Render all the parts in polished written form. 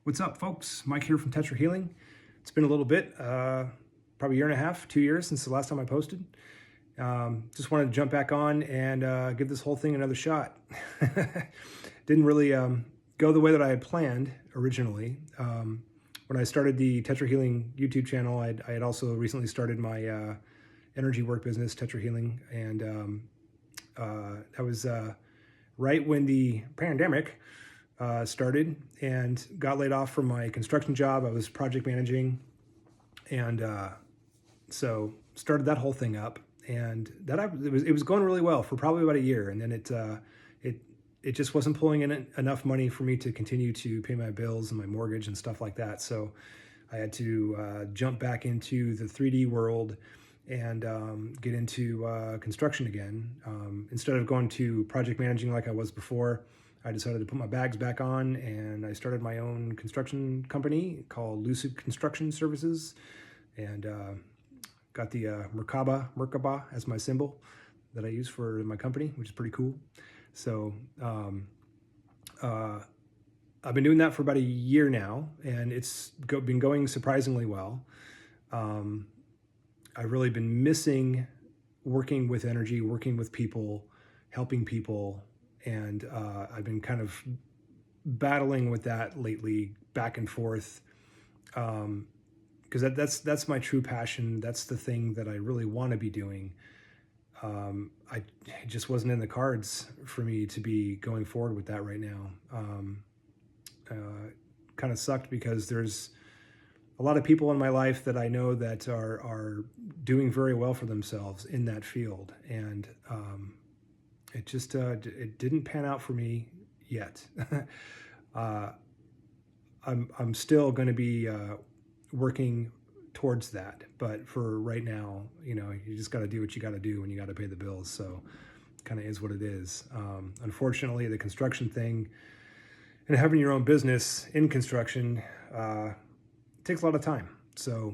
What's up, folks? Mike here from Tetra Healing. It's been a little bit, probably a year and a half, 2 years since the last time I posted. Just wanted to jump back on and give this whole thing another shot. Didn't really go the way that I had planned originally. When I started the Tetra Healing YouTube channel, I had also recently started my energy work business, Tetra Healing, and that was right when the pandemic started, and got laid off from my construction job. I was project managing, and so started that whole thing up, and it was going really well for probably about a year, and then it just wasn't pulling in enough money for me to continue to pay my bills and my mortgage and stuff like that. So I had to jump back into the 3D world and get into construction again. Instead of going to project managing like I was before, I decided to put my bags back on, and I started my own construction company called Lucid Construction Services, and got the Merkaba as my symbol that I use for my company, which is pretty cool. So I've been doing that for about a year now, and it's been going surprisingly well. I've really been missing working with energy, working with people, helping people, and I've been kind of battling with that lately, back and forth, because that's my true passion. That's the thing that I really want to be doing. It just wasn't in the cards for me to be going forward with that right now. Kind of sucked because there's a lot of people in my life that I know that are doing very well for themselves in that field, and it just it didn't pan out for me yet. I'm still going to be working towards that, but for right now, you just got to do what you got to do, and you got to pay the bills. So, kind of is what it is. Unfortunately, the construction thing and having your own business in construction takes a lot of time. So,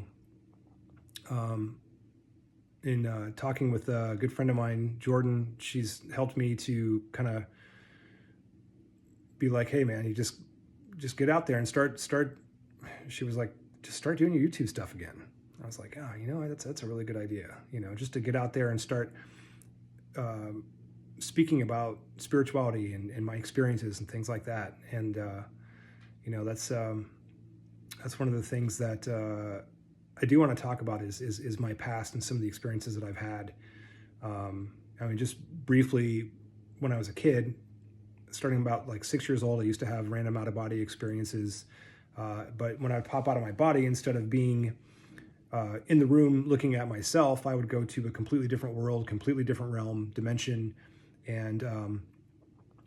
in talking with a good friend of mine, Jordan, she's helped me to kind of be like, hey man, you just get out there and start. She was like, just start doing your YouTube stuff again. I was like, oh, that's a really good idea. Just to get out there and start speaking about spirituality and my experiences and things like that. And that's one of the things that I do want to talk about is my past and some of the experiences that I've had. Just briefly, when I was a kid, starting about like 6 years old, I used to have random out-of-body experiences. But when I'd pop out of my body, instead of being in the room looking at myself, I would go to a completely different world, completely different realm, dimension, and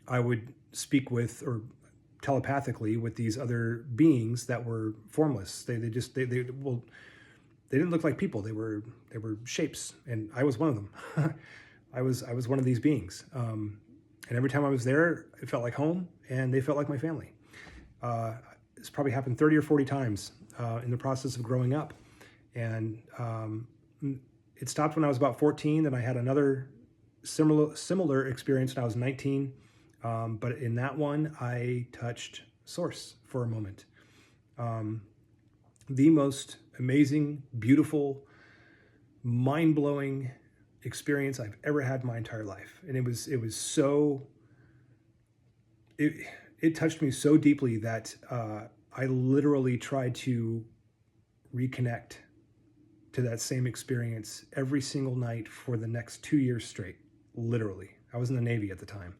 I would speak with, or telepathically, with these other beings that were formless. They didn't look like people. They were shapes, and I was one of them. I was one of these beings, and every time I was there, it felt like home, and they felt like my family. It's probably happened 30 or 40 times in the process of growing up, and it stopped when I was about 14. Then I had another similar experience when I was 19, but in that one, I touched Source for a moment. The most amazing, beautiful, mind-blowing experience I've ever had in my entire life. And it touched me so deeply that I literally tried to reconnect to that same experience every single night for the next 2 years straight. Literally. I was in the Navy at the time.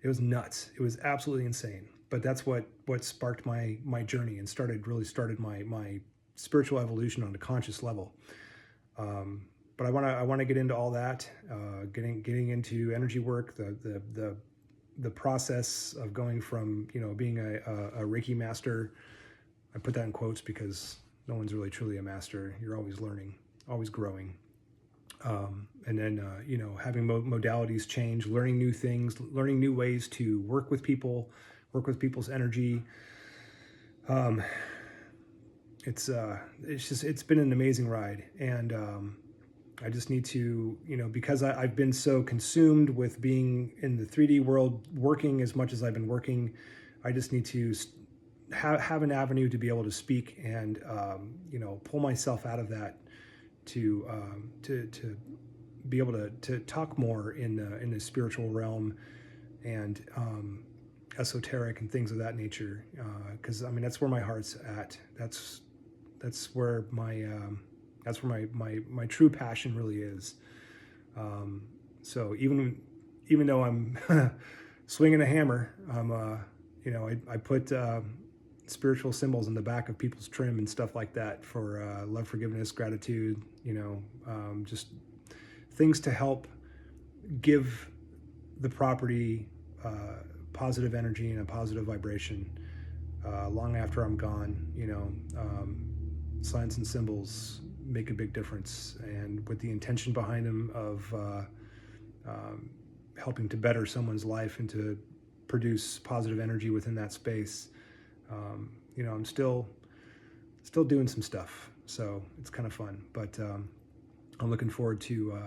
It was nuts. It was absolutely insane. But that's what sparked my journey and really started my spiritual evolution on a conscious level. But I want to get into all that, getting into energy work, the process of going from being a Reiki master. I put that in quotes because no one's really truly a master. You're always learning, always growing. And then having modalities change, learning new things, learning new ways to work with people, work with people's energy. It's been an amazing ride, and I just need to, because I've been so consumed with being in the 3D world, working as much as I've been working, I just need to have an avenue to be able to speak and pull myself out of that to be able to talk more in the spiritual realm and esoteric and things of that nature, because I mean that's where my heart's at. That's where my true passion really is. So even though I'm swinging a hammer, I put spiritual symbols in the back of people's trim and stuff like that for love, forgiveness, gratitude, just things to help give the property positive energy and a positive vibration long after I'm gone. Signs and symbols make a big difference, and with the intention behind them of helping to better someone's life and to produce positive energy within that space. I'm still doing some stuff, so it's kind of fun. But I'm looking forward to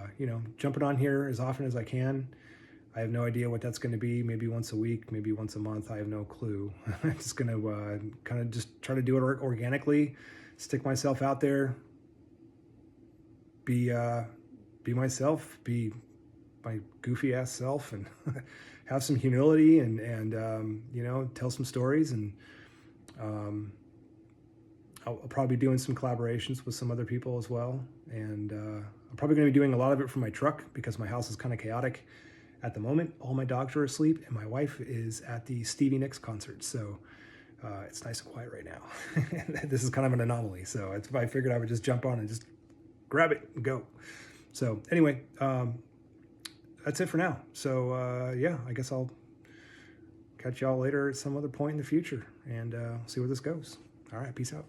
jumping on here as often as I can. I have no idea what that's going to be. Maybe once a week, maybe once a month. I have no clue. I'm just going to kind of just try to do it organically, stick myself out there, be myself, be my goofy ass self, and have some humility and tell some stories. And I'll probably be doing some collaborations with some other people as well. And I'm probably going to be doing a lot of it from my truck because my house is kind of chaotic at the moment. All my dogs are asleep and my wife is at the Stevie Nicks concert. So it's nice and quiet right now. This is kind of an anomaly. So I figured I would just jump on and just grab it and go. So anyway, that's it for now. So I guess I'll catch y'all later at some other point in the future and see where this goes. All right, peace out.